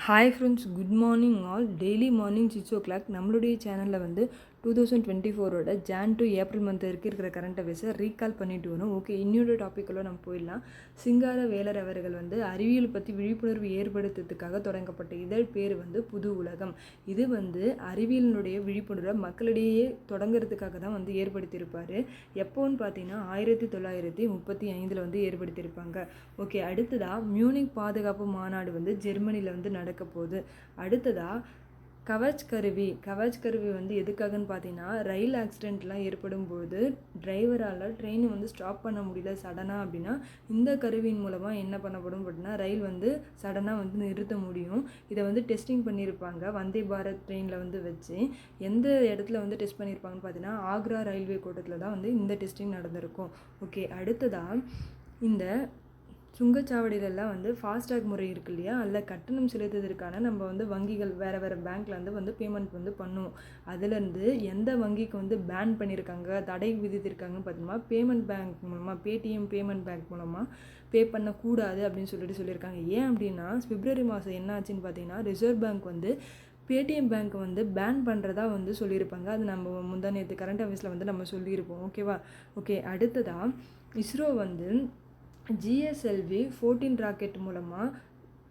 Hi friends, good morning all. Daily morning 6 o'clock நம்மளுடைய சேனலில் வந்து 2024 ஜான் டு ஏப்ரல் மந்த் இருக்கிற கரண்ட் அஃபேர்ஸை ரீகால் பண்ணிட்டு வரும். ஓகே, இன்னொரு டாப்பிக்குள்ளே நம்ம போயிடலாம். சிங்கார வேலர் அவர்கள் வந்து அறிவியல் பற்றி விழிப்புணர்வு ஏற்படுத்துறதுக்காக தொடங்கப்பட்ட இதழ் பேர் வந்து புது உலகம். இது வந்து அறிவியலினுடைய விழிப்புணர்வை மக்களிடையே தொடங்குறதுக்காக தான் வந்து ஏற்படுத்தியிருப்பார். எப்போன்னு பார்த்தீங்கன்னா 1935 வந்து ஏற்படுத்தியிருப்பாங்க. ஓகே, அடுத்ததாக மியூனிக் பாதுகாப்பு மாநாடு வந்து ஜெர்மனியில் வந்து நடக்க போகுது. அடுத்ததாக கவச் கருவி வந்து எதுக்காகன்னு பார்த்தீங்கன்னா, ரயில் ஆக்சிடெண்ட்லாம் ஏற்படும் போது டிரைவரால் ட்ரெயினை வந்து ஸ்டாப் பண்ண முடியல சடனாக அப்படின்னா, இந்த கருவியின் மூலமாக என்ன பண்ணப்படும் அப்படின்னா, ரயில் வந்து சடனாக வந்து நிறுத்த முடியும். இதை வந்து டெஸ்டிங் பண்ணியிருப்பாங்க வந்தே பாரத் ட்ரெயினில் வந்து வச்சு. எந்த இடத்துல வந்து டெஸ்ட் பண்ணியிருப்பாங்கன்னு பார்த்தீங்கன்னா, ஆக்ரா ரயில்வே கோட்டத்தில் தான் வந்து இந்த டெஸ்டிங் நடந்திருக்கும். ஓகே, அடுத்ததாக இந்த சுங்கச்சாவடியிலலாம் வந்து ஃபாஸ்டாக் முறை இருக்கு இல்லையா, அதில் கட்டணம் செலுத்துவதற்கான நம்ம வந்து வங்கிகள் வேறு பேங்க்கில் வந்து பேமெண்ட் வந்து பண்ணுவோம். அதுலேருந்து எந்த வங்கிக்கு வந்து பேன் பண்ணியிருக்காங்க, தடை விதித்திருக்காங்கன்னு பார்த்தீங்கன்னா, பேமெண்ட் பேங்க் மூலமாக, பேடிஎம் பேமெண்ட் பேங்க் மூலமாக பே பண்ணக்கூடாது அப்படின்னு சொல்லியிருக்காங்க. ஏன் அப்படின்னா, பிப்ரவரி மாதம் என்ன ஆச்சுன்னு பார்த்தீங்கன்னா, ரிசர்வ் பேங்க் வந்து பேடிஎம் பேங்க் வந்து பேன் பண்ணுறதா வந்து சொல்லியிருப்பாங்க. அது நம்ம முந்தானேற்று கரண்ட் அஃபேர்ஸில் வந்து நம்ம சொல்லியிருப்போம். ஓகேவா? ஓகே, அடுத்ததாக இஸ்ரோ வந்து GSLV 14 ராக்கெட் மூலமாக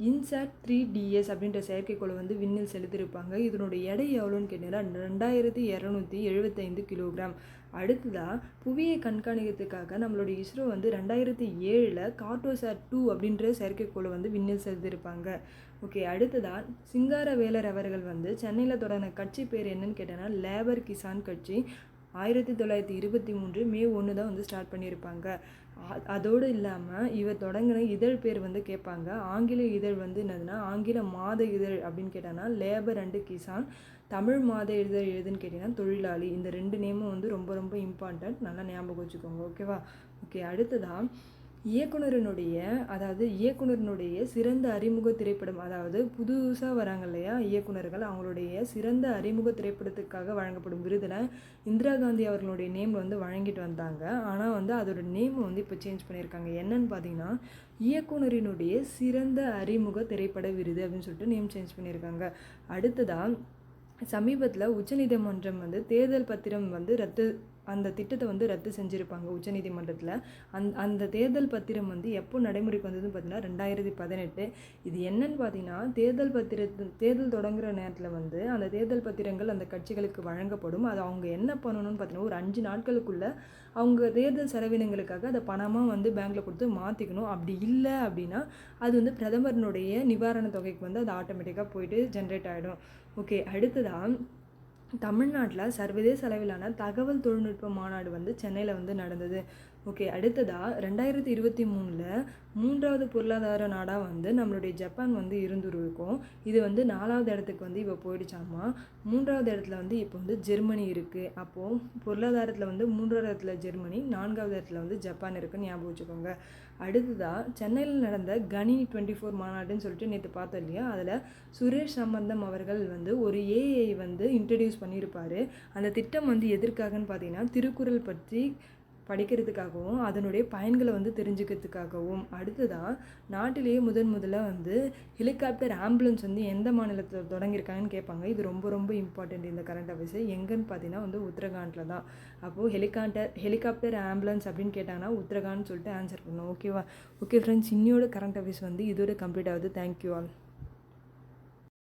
இன்சாட் 3DS அப்படின்ற செயற்கைக்கோளை வந்து விண்ணில் செலுத்தியிருப்பாங்க. இதனுடைய எடை எவ்வளோன்னு கேட்டீங்கன்னா 2275 கிலோகிராம். அடுத்ததாக புவியை கண்காணிக்கிறதுக்காக நம்மளுடைய இஸ்ரோ வந்து 2007 கார்டோசாட் 2 அப்படின்ற செயற்கைக்கோளை வந்து விண்ணில் செலுத்தியிருப்பாங்க. ஓகே, அடுத்ததாக சிங்கார வேலர் அவர்கள் வந்து சென்னையில் தொடங்கின கட்சி பேர் என்னன்னு கேட்டேன்னா லேபர் கிசான் கட்சி. 1923 மே 1 தான் வந்து ஸ்டார்ட் பண்ணியிருப்பாங்க. அதோடு இல்லாமல் இவர் தொடங்கின இதழ் பேர் வந்து கேட்பாங்க. ஆங்கில இதழ் வந்து என்னதுன்னா ஆங்கில மாத இதழ் அப்படின்னு கேட்டாங்கன்னா லேபர் அண்டு கிசான். தமிழ் மாத இதழ் எழுதுன்னு கேட்டிங்கன்னா தொழிலாளி. இந்த 2 நேமும் வந்து ரொம்ப ரொம்ப இம்பார்ட்டன்ட், நல்லா ஞாபகம் வச்சுக்கோங்க. ஓகேவா? ஓகே, அடுத்ததாக இயக்குனரினுடைய சிறந்த அறிமுக திரைப்படம், அதாவது புதுசாக வராங்க இல்லையா இயக்குனர்கள், அவங்களுடைய சிறந்த அறிமுக திரைப்படத்துக்காக வழங்கப்படும் விருதில் இந்திரா காந்தி அவர்களுடைய நேம் வந்து வழங்கிட்டு வந்தாங்க. ஆனால் வந்து அதோட நேம் வந்து இப்போ சேஞ்ச் பண்ணியிருக்காங்க. என்னன்னு பார்த்தீங்கன்னா, இயக்குனரினுடைய சிறந்த அறிமுக திரைப்பட விருது அப்படின்னு சொல்லிட்டு நேம் சேஞ்ச் பண்ணியிருக்காங்க. அடுத்ததாக சமீபத்தில் உச்சநீதிமன்றம் வந்து தேர்தல் பத்திரம் வந்து அந்த திட்டத்தை வந்து ரத்து செஞ்சுருப்பாங்க உச்சநீதிமன்றத்தில். அந்த தேர்தல் பத்திரம் வந்து எப்போ நடைமுறைக்கு வந்ததுன்னு பார்த்தீங்கன்னா 2018. இது என்னன்னு பார்த்தீங்கன்னா, தேர்தல் தொடங்குகிற நேரத்தில் வந்து அந்த தேர்தல் பத்திரங்கள் அந்த கட்சிகளுக்கு வழங்கப்படும். அது அவங்க என்ன பண்ணணும்னு பார்த்தீங்கன்னா, ஒரு 5 நாட்களுக்குள்ளே அவங்க தேர்தல் செலவினங்களுக்காக அதை பணமாக வந்து பேங்க்கில் கொடுத்து மாற்றிக்கணும். அப்படி இல்லை அப்படின்னா அது வந்து பிரதமரினுடைய நிவாரண தொகைக்கு வந்து அது ஆட்டோமேட்டிக்காக போயிட்டு ஜென்ரேட் ஆகிடும். ஓகே, அடுத்ததாக தமிழ்நாட்டில் சர்வதேச அளவிலான தகவல் தொழில்நுட்ப மாநாடு வந்து சென்னையில் வந்து நடந்தது. ஓகே, அடுத்ததாக 2023 3வது பொருளாதார நாடாக வந்து நம்மளுடைய ஜப்பான் வந்து இருந்துருக்கும். இது வந்து 4வது இடத்துக்கு வந்து இப்போ போயிடுச்சாமா. 3வது இடத்துல வந்து இப்போ வந்து ஜெர்மனி இருக்குது. அப்போது பொருளாதாரத்தில் வந்து 3வது இடத்துல ஜெர்மனி, 4வது இடத்துல வந்து ஜப்பான் இருக்குன்னு ஞாபகம் வச்சுக்கோங்க. அடுத்ததாக சென்னையில் நடந்த கணினி 24 மாநாடுன்னு சொல்லிட்டு நேற்று பார்த்தோம் இல்லையா, அதில் சுரேஷ் சம்பந்தம் அவர்கள் வந்து ஒரு ஏஐ வந்து இன்ட்ரடியூஸ் பண்ணியிருப்பார். அந்த திட்டம் வந்து எதற்காகன்னு பார்த்தீங்கன்னா, திருக்குறள் பற்றி படிக்கிறதுக்காகவும் அதனுடைய பயன்களை வந்து தெரிஞ்சுக்கிறதுக்காகவும். அடுத்ததாக நாட்டிலேயே முதல்ல வந்து ஹெலிகாப்டர் ஆம்புலன்ஸ் வந்து எந்த மாநிலத்தில் தொடங்கியிருக்காங்கன்னு கேட்பாங்க. இது ரொம்ப ரொம்ப இம்பார்ட்டண்ட் இந்த கரண்ட் அஃபேர்ஸ். எங்கன்னு பார்த்தீங்கன்னா வந்து உத்தரகாண்டில் தான். அப்போது ஹெலிகாப்டர் ஆம்புலன்ஸ் அப்படின்னு கேட்டாங்கன்னா உத்தரகாண்ட் சொல்லிட்டு ஆன்சர் பண்ணணும். ஓகேவா? ஓகே ஃப்ரெண்ட்ஸ், இன்னையோட கரண்ட் அஃபேர்ஸ் வந்து இதோட கம்ப்ளீட் ஆகுது. Thank you all.